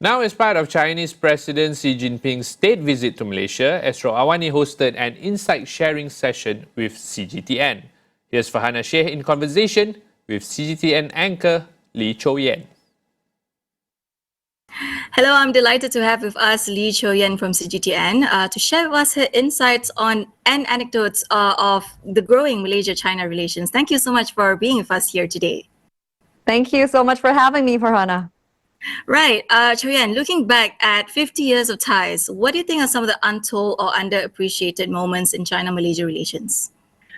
Now, as part of Chinese President Xi Jinping's state visit to Malaysia, Astro Awani hosted an insight-sharing session with CGTN. Here's Farhana Sheikh in conversation with CGTN anchor Li Qiuyuan. Hello, I'm delighted to have with us Li Qiuyuan from CGTN to share with us her insights on and anecdotes of the growing Malaysia-China relations. Thank you so much for being with us here today. Thank you so much for having me, Farhana. Right. Qiuyuan, looking back at 50 years of ties, what do you think are some of the untold or underappreciated moments in China-Malaysia relations?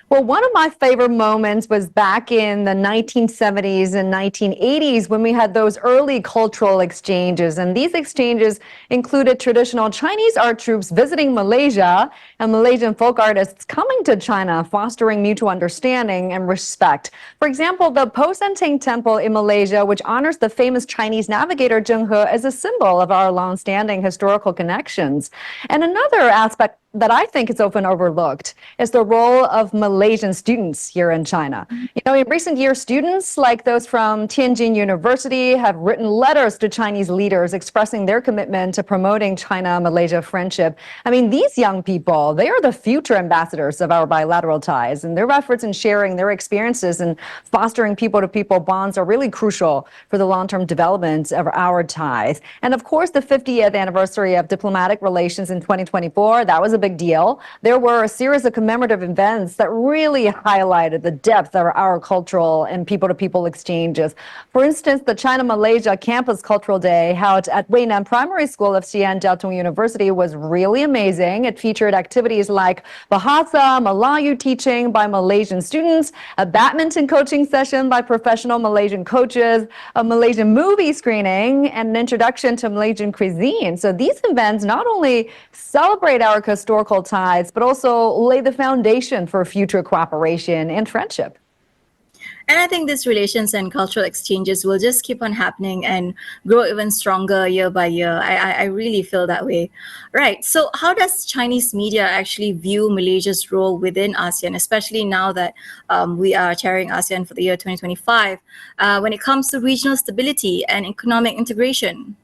Well, one of my favorite moments was back in the 1970s and 1980s when we had those early cultural exchanges. And these exchanges included traditional Chinese art troops visiting Malaysia and Malaysian folk artists coming to China, fostering mutual understanding and respect. For example, the Po San Ting Temple in Malaysia, which honors the famous Chinese navigator Zheng He, is a symbol of our long-standing historical connections. And another aspect that I think is often overlooked is the role of Malaysian students here in China. You know, in recent years, students like those from Tianjin University have written letters to Chinese leaders expressing their commitment to promoting China-Malaysia friendship. I mean, these young people, they are the future ambassadors of our bilateral ties, and their efforts in sharing their experiences and fostering people-to-people bonds are really crucial for the long-term development of our ties. And of course, the 50th anniversary of diplomatic relations in 2024, that was a big deal. There were a series of commemorative events that really highlighted the depth of our cultural and people-to-people exchanges. For instance, the China-Malaysia Campus Cultural Day held at Weinan Primary School of Xi'an Jiao Tong University was really amazing. It featured activities like Bahasa Melayu teaching by Malaysian students, a badminton coaching session by professional Malaysian coaches, a Malaysian movie screening, and an introduction to Malaysian cuisine. So these events not only celebrate our historical ties, but also lay the foundation for future cooperation and friendship. And I think these relations and cultural exchanges will just keep on happening and grow even stronger year by year. I really feel that way. Right. So how does Chinese media actually view Malaysia's role within ASEAN, especially now that we are chairing ASEAN for the year 2025, when it comes to regional stability and economic integration?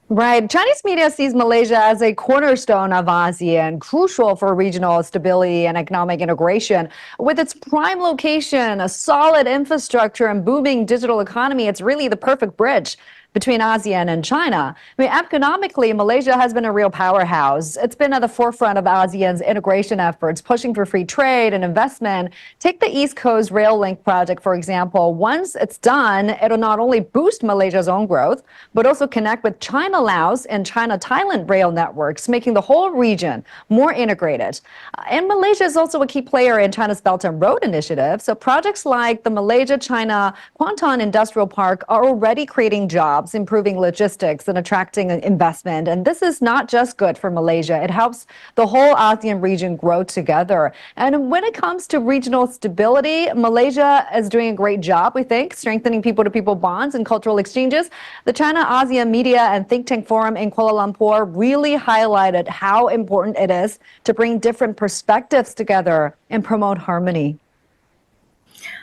Right. Chinese media sees Malaysia as a cornerstone of ASEAN, crucial for regional stability and economic integration. With its prime location, a solid infrastructure, and booming digital economy, it's really the perfect bridge between ASEAN and China. I mean, economically, Malaysia has been a real powerhouse. It's been at the forefront of ASEAN's integration efforts, pushing for free trade and investment. Take the East Coast Rail Link project, for example. Once it's done, it'll not only boost Malaysia's own growth, but also connect with China-Laos and China-Thailand rail networks, making the whole region more integrated. And Malaysia is also a key player in China's Belt and Road Initiative. So projects like the Malaysia-China Kuantan Industrial Park are already creating jobs, improving logistics and attracting investment. And this is not just good for Malaysia. It helps the whole ASEAN region grow together. And when it comes to regional stability, Malaysia is doing a great job, we think, strengthening people-to-people bonds and cultural exchanges. The China-ASEAN Media and Think Tank Forum in Kuala Lumpur really highlighted how important it is to bring different perspectives together and promote harmony.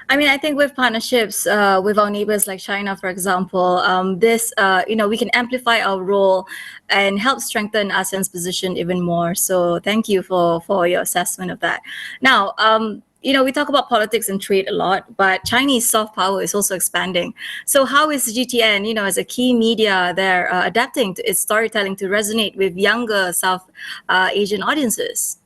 I mean, I think with partnerships with our neighbors like China, for example, we can amplify our role and help strengthen ASEAN's position even more. So thank you for your assessment of that. Now, we talk about politics and trade a lot, but Chinese soft power is also expanding. So how is GTN, as a key media there, adapting to its storytelling to resonate with younger South Asian audiences?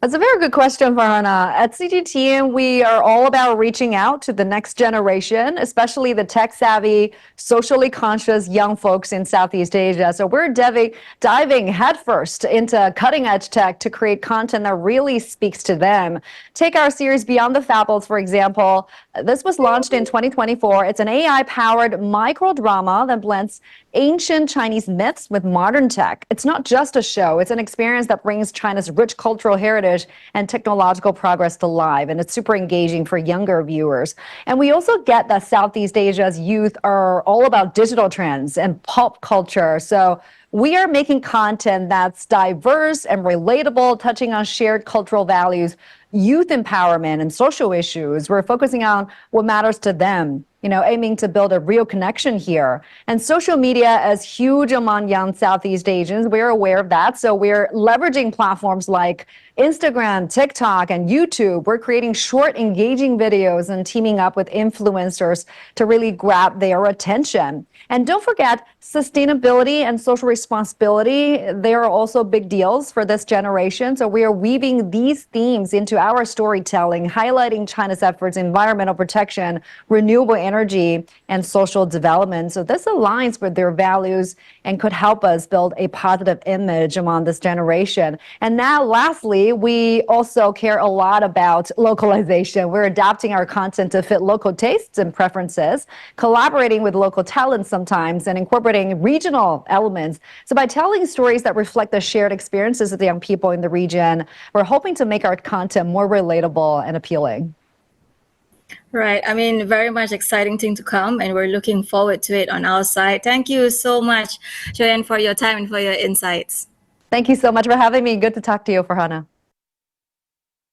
That's a very good question, Farhana. At CGTN, we are all about reaching out to the next generation, especially the tech-savvy, socially conscious young folks in Southeast Asia. So we're diving headfirst into cutting-edge tech to create content that really speaks to them. Take our series Beyond the Fables, for example. This was launched in 2024. It's an AI-powered micro-drama that blends ancient Chinese myths with modern tech. It's not just a show. It's an experience that brings China's rich cultural heritage and technological progress to life, and it's super engaging for younger viewers. And we also get that Southeast Asia's youth are all about digital trends and pop culture. So we are making content that's diverse and relatable, touching on shared cultural values youth empowerment and social issues. We're focusing on what matters to them, aiming to build a real connection here. And social media is huge among young Southeast Asians. We're aware of that. So we're leveraging platforms like Instagram, TikTok, and YouTube. We're creating short, engaging videos and teaming up with influencers to really grab their attention. And don't forget, sustainability and social responsibility, they are also big deals for this generation. So we are weaving these themes into our storytelling, highlighting China's efforts in environmental protection, renewable energy, and social development. So this aligns with their values and could help us build a positive image among this generation. And now, lastly, we also care a lot about localization. We're adapting our content to fit local tastes and preferences, collaborating with local talents sometimes, and incorporating regional elements. So by telling stories that reflect the shared experiences of the young people in the region, we're hoping to make our content more relatable and appealing. Right. I mean, very much exciting thing to come, and we're looking forward to it on our side. Thank you so much, Joanne, for your time and for your insights. Thank you so much for having me. Good to talk to you, Farhana.